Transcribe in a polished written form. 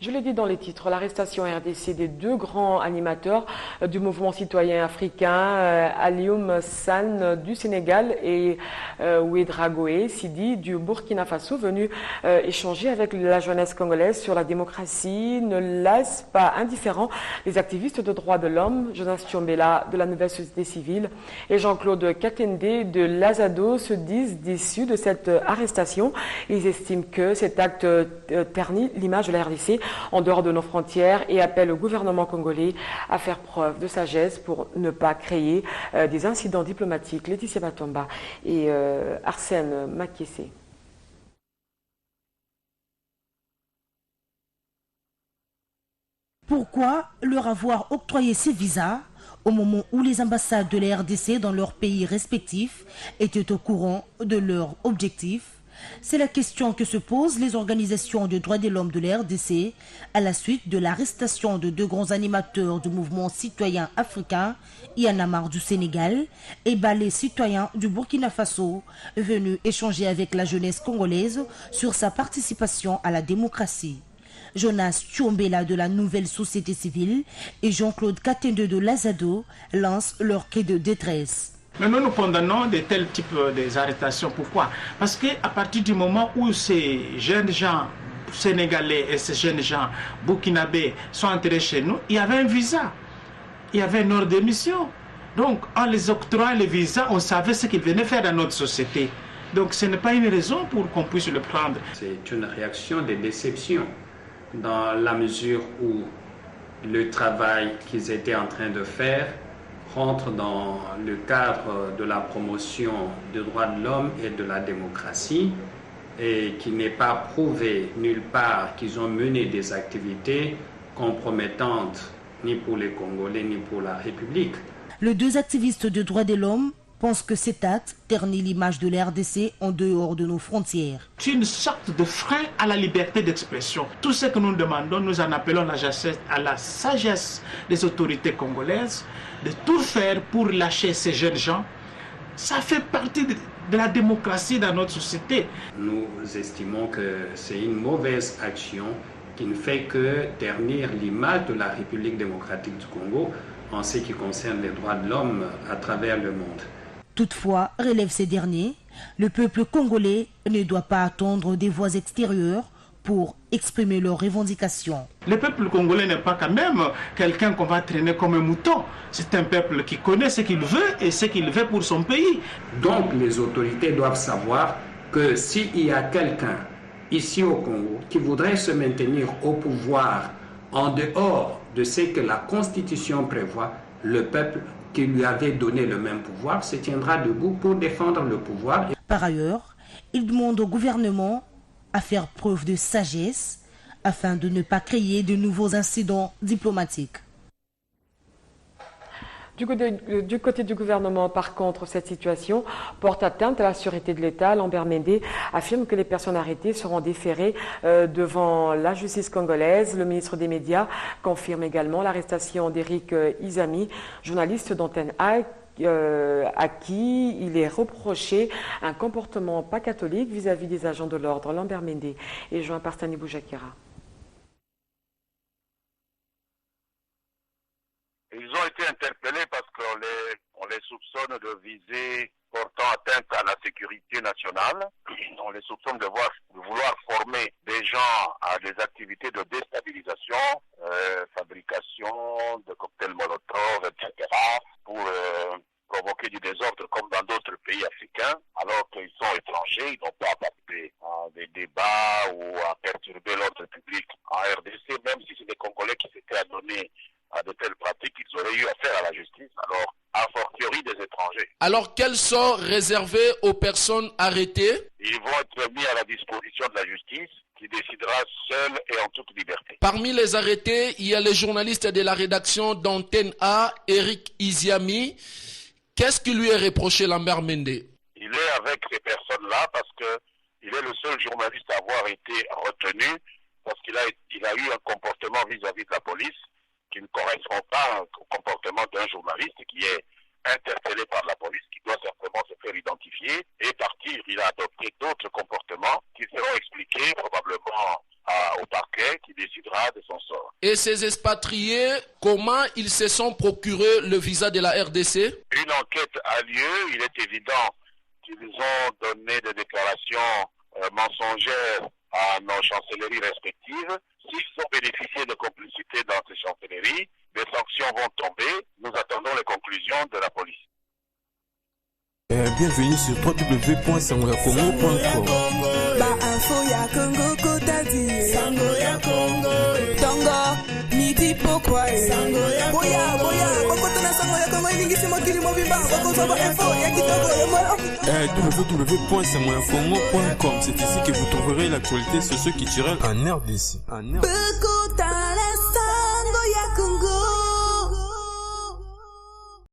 Je l'ai dit dans les titres, l'arrestation RDC des deux grands animateurs du mouvement citoyen africain, Alioum Sane du Sénégal et Ouedraogo Sidi du Burkina Faso, venus échanger avec la jeunesse congolaise sur la démocratie, ne laissent pas indifférents les activistes de droits de l'homme, Jonas Tchombela de la Nouvelle Société Civile et Jean-Claude Katende de l'Azado se disent déçus de cette arrestation. Ils estiment que cet acte ternit l'image de la RDC en dehors de nos frontières et appelle au gouvernement congolais à faire preuve de sagesse pour ne pas créer des incidents diplomatiques. Laetitia Batomba et Arsène Makiessé. Pourquoi leur avoir octroyé ces visas au moment où les ambassades de la RDC dans leurs pays respectifs étaient au courant de leurs objectifs? C'est la question que se posent les organisations de droits de l'homme de la RDC à la suite de l'arrestation de deux grands animateurs du mouvement citoyen africain, Y'en a marre du Sénégal et Balé citoyen du Burkina Faso, venus échanger avec la jeunesse congolaise sur sa participation à la démocratie. Jonas Tchombela de la Nouvelle Société Civile et Jean-Claude Katende de l'Azado lancent leur cri de détresse. Mais nous condamnons de tels types d'arrestations. Pourquoi? Parce qu'à partir du moment où ces jeunes gens sénégalais et ces jeunes gens burkinabés sont entrés chez nous, il y avait un visa, il y avait un ordre de mission. Donc en les octroyant les visas, on savait ce qu'ils venaient faire dans notre société. Donc ce n'est pas une raison pour qu'on puisse le prendre. C'est une réaction de déception dans la mesure où le travail qu'ils étaient en train de faire rentre dans le cadre de la promotion des droits de l'homme et de la démocratie et qui n'est pas prouvé nulle part qu'ils ont mené des activités compromettantes ni pour les Congolais ni pour la République. Les deux activistes de droits de l'homme pensent que cet acte ternit l'image de la RDC en dehors de nos frontières. C'est une sorte de frein à la liberté d'expression. Tout ce que nous demandons, nous en appelons à la sagesse des autorités congolaises de tout faire pour lâcher ces jeunes gens. Ça fait partie de la démocratie dans notre société. Nous estimons que c'est une mauvaise action qui ne fait que ternir l'image de la République démocratique du Congo en ce qui concerne les droits de l'homme à travers le monde. Toutefois, relèvent ces derniers, le peuple congolais ne doit pas attendre des voix extérieures pour exprimer leurs revendications. Le peuple congolais n'est pas quand même quelqu'un qu'on va traîner comme un mouton. C'est un peuple qui connaît ce qu'il veut et ce qu'il veut pour son pays. Donc les autorités doivent savoir que s'il y a quelqu'un ici au Congo qui voudrait se maintenir au pouvoir en dehors de ce que la Constitution prévoit, le peuple qui lui avait donné le même pouvoir se tiendra debout pour défendre le pouvoir. Par ailleurs, il demande au gouvernement à faire preuve de sagesse afin de ne pas créer de nouveaux incidents diplomatiques. Du côté du gouvernement, par contre, cette situation porte atteinte à la sûreté de l'État. Lambert Mende affirme que les personnes arrêtées seront déférées devant la justice congolaise. Le ministre des Médias confirme également l'arrestation d'Éric Izami, journaliste d'Antenne A, à qui il est reproché un comportement pas catholique vis-à-vis des agents de l'ordre. Lambert Mende est joint par Stani Boujakira. Ils ont été interpellés parce qu'on les soupçonne de viser portant atteinte à la sécurité nationale. On les soupçonne de vouloir former des gens à des activités de déstabilisation, fabrication de cocktails Molotov, etc. pour provoquer du désordre comme dans d'autres pays africains, alors qu'ils sont étrangers, ils n'ont pas participé à des débats ou à perturber l'ordre public en RDC, même si c'est des Congolais qui s'étaient adonnés à de telles pratiques, ils auraient eu affaire à la justice, alors a fortiori des étrangers. Alors quels sont réservés aux personnes arrêtées? Ils vont être mis à la disposition de la justice qui décidera seule et en toute liberté. Parmi les arrêtés, il y a les journalistes de la rédaction d'Antenne A, Éric Izami. Qu'est-ce qui lui est reproché, Lambert Mende? Il est avec ces personnes-là parce qu'il est le seul journaliste à avoir été retenu parce qu'il a eu un comportement vis-à-vis de la police qui ne correspond pas au comportement d'un journaliste qui est interpellé par la police, qui doit certainement se faire identifier et partir. Il a adopté d'autres comportements qui seront expliqués probablement au parquet qui décidera décidera de son sort. Et ces expatriés, comment ils se sont procurés le visa de la RDC? Une enquête a lieu. Il est évident qu'ils ont donné des déclarations mensongères à nos chancelleries respectives. S'ils ont bénéficié de complicité dans ces chancelleries, des sanctions vont tomber. Nous attendons les conclusions de la police. Bienvenue sur www.sangoyakongo.com. www.sangoyakongo.com. C'est ici que vous trouverez l'actualité socioculturelle en RDC.